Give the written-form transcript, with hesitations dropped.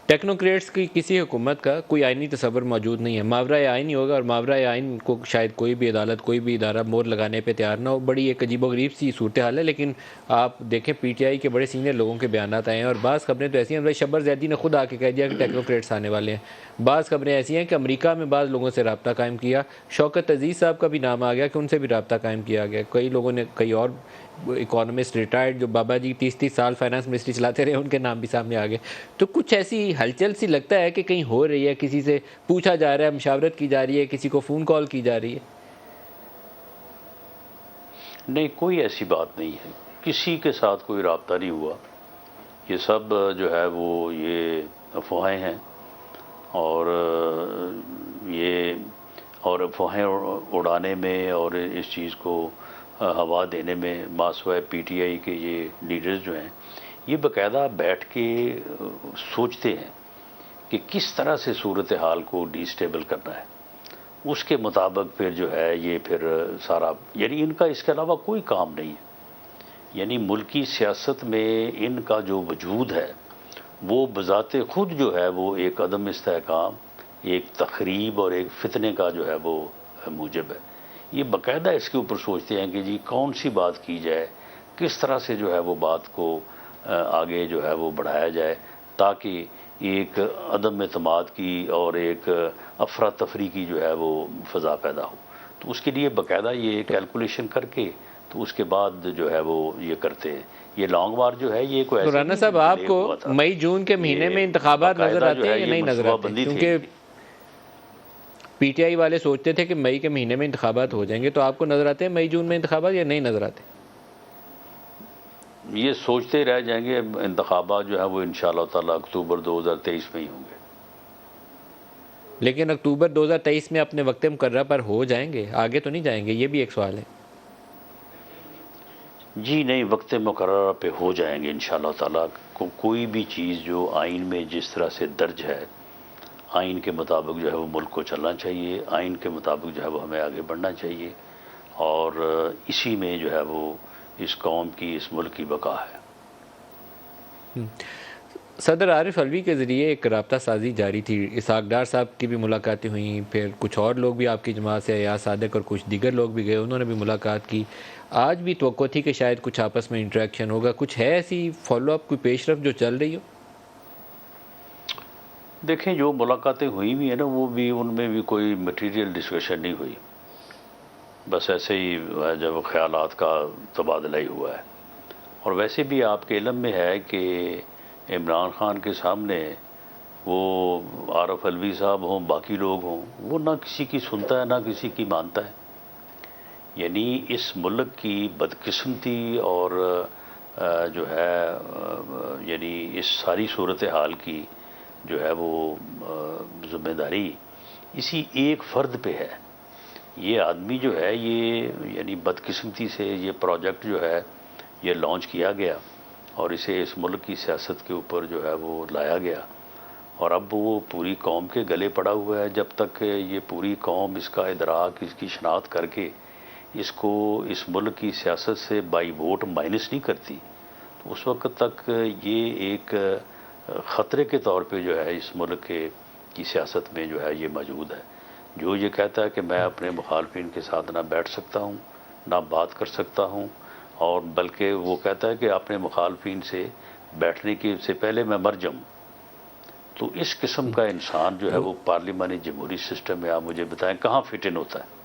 Technocrats کی کسی حکومت کا کوئی آئینی تصور موجود نہیں ہے، ماورائے آئین ہی ہوگا، اور ماورائے آئین کو شاید کوئی بھی عدالت، کوئی بھی ادارہ مور لگانے پہ تیار نہ ہو۔ بڑی ایک عجیب و غریب سی صورتحال ہے، لیکن آپ دیکھیں پی ٹی آئی کے بڑے سینئر لوگوں کے بیانات آئے ہیں، اور بعض خبریں تو ایسی ہیں، شبر زیدی نے خود آ کے کہہ دیا کہ ٹیکنوکریٹس آنے والے ہیں۔ بعض خبریں ایسی ہیں کہ امریکہ میں بعض لوگوں سے رابطہ قائم کیا، شوکت عزیز صاحب کا بھی نام آ گیا کہ ان سے بھی رابطہ قائم کیا گیا، کئی لوگوں نے، کئی اور اکانومسٹ ریٹائرڈ جو بابا جی 30 سال فائنانس منسٹری چلاتے رہے، ان کے نام بھی سامنے آ گئے۔ تو کچھ ایسی ہلچل سی لگتا ہے کہ کہیں ہو رہی ہے، کسی سے پوچھا جا رہا ہے، مشاورت کی جا رہی ہے، کسی کو فون کال کی جا رہی ہے۔ نہیں، کوئی ایسی بات نہیں ہے، کسی کے ساتھ کوئی رابطہ نہیں ہوا، یہ سب جو ہے وہ یہ افواہیں ہیں، اور یہ اور افواہیں اڑانے میں اور اس چیز کو ہوا دینے میں ماسوائے پی ٹی آئی کے یہ لیڈرز جو ہیں، یہ باقاعدہ بیٹھ کے سوچتے ہیں کہ کس طرح سے صورتحال کو ڈی سٹیبل کرنا ہے، اس کے مطابق پھر جو ہے یہ پھر سارا، یعنی ان کا اس کے علاوہ کوئی کام نہیں ہے۔ یعنی ملکی سیاست میں ان کا جو وجود ہے وہ بذات خود جو ہے وہ ایک عدم استحکام، ایک تخریب اور ایک فتنے کا جو ہے وہ موجب ہے۔ یہ باقاعدہ اس کے اوپر سوچتے ہیں کہ جی کون سی بات کی جائے، کس طرح سے جو ہے وہ بات کو آگے جو ہے وہ بڑھایا جائے، تاکہ ایک عدم اعتماد کی اور ایک افراتفری کی جو ہے وہ فضا پیدا ہو۔ تو اس کے لیے باقاعدہ یہ کیلکولیشن کر کے تو اس کے بعد جو ہے وہ یہ کرتے ہیں۔ یہ لانگ مارچ جو ہے یہ کوئی ایسا رانا نہیں صاحب، آپ ڈیلے کو ہوا تھا، مئی جون کے مہینے میں انتخابات نظر باقاعدہ آتے جو ہیں ہے یا یہ نہیں نظر منصوبہ آتے؟ بندی تھی۔ کیونکہ پی ٹی آئی والے سوچتے تھے کہ مئی کے مہینے میں انتخابات ہو جائیں گے، تو آپ کو نظر آتے ہیں مئی جون میں انتخابات یا نہیں نظر آتے؟ یہ سوچتے رہ جائیں گے، انتخابات جو ہے وہ انشاءاللہ تعالی اکتوبر 2023 میں ہی ہوں گے۔ لیکن اکتوبر 2023 میں اپنے وقت مقررہ پر ہو جائیں گے، آگے تو نہیں جائیں گے؟ یہ بھی ایک سوال ہے۔ جی نہیں، وقت مقررہ پہ ہو جائیں گے انشاءاللہ تعالی۔ کوئی بھی چیز جو آئین میں جس طرح سے درج ہے، آئین کے مطابق جو ہے وہ ملک کو چلنا چاہیے، آئین کے مطابق جو ہے وہ ہمیں آگے بڑھنا چاہیے، اور اسی میں جو ہے وہ اس قوم کی، اس ملک کی بقا ہے۔ صدر عارف علوی کے ذریعے ایک رابطہ سازی جاری تھی، اسحاق ڈار صاحب کی بھی ملاقاتیں ہوئیں، پھر کچھ اور لوگ بھی آپ کی جماعت سے، ایاز صادق اور کچھ دیگر لوگ بھی گئے، انہوں نے بھی ملاقات کی۔ آج بھی توقع تھی کہ شاید کچھ آپس میں انٹریکشن ہوگا، کچھ ہے ایسی فالو اپ، کوئی پیش رفت جو چل رہی ہو؟ دیکھیں، جو ملاقاتیں ہوئی بھی ہیں نا، وہ بھی ان میں بھی کوئی مٹیریل ڈسکشن نہیں ہوئی، بس ایسے ہی جب خیالات کا تبادلہ ہی ہوا ہے۔ اور ویسے بھی آپ کے علم میں ہے کہ عمران خان کے سامنے وہ عارف علوی صاحب ہوں، باقی لوگ ہوں، وہ نہ کسی کی سنتا ہے نہ کسی کی مانتا ہے۔ یعنی اس ملک کی بدقسمتی اور جو ہے یعنی اس ساری صورتحال کی جو ہے وہ ذمہ داری اسی ایک فرد پہ ہے۔ یہ آدمی جو ہے یہ یعنی بدقسمتی سے یہ پروجیکٹ جو ہے یہ لانچ کیا گیا، اور اسے اس ملک کی سیاست کے اوپر جو ہے وہ لایا گیا، اور اب وہ پوری قوم کے گلے پڑا ہوا ہے۔ جب تک یہ پوری قوم اس کا ادراک، اس کی شناخت کر کے اس کو اس ملک کی سیاست سے بائی ووٹ مائنس نہیں کرتی، تو اس وقت تک یہ ایک خطرے کے طور پہ جو ہے اس ملک کی سیاست میں جو ہے یہ موجود ہے۔ جو یہ کہتا ہے کہ میں اپنے مخالفین کے ساتھ نہ بیٹھ سکتا ہوں، نہ بات کر سکتا ہوں، اور بلکہ وہ کہتا ہے کہ اپنے مخالفین سے بیٹھنے کے سے پہلے میں مر جاؤں، تو اس قسم کا انسان جو ہے وہ پارلیمانی جمہوری سسٹم میں آپ مجھے بتائیں کہاں فٹ ان ہوتا ہے؟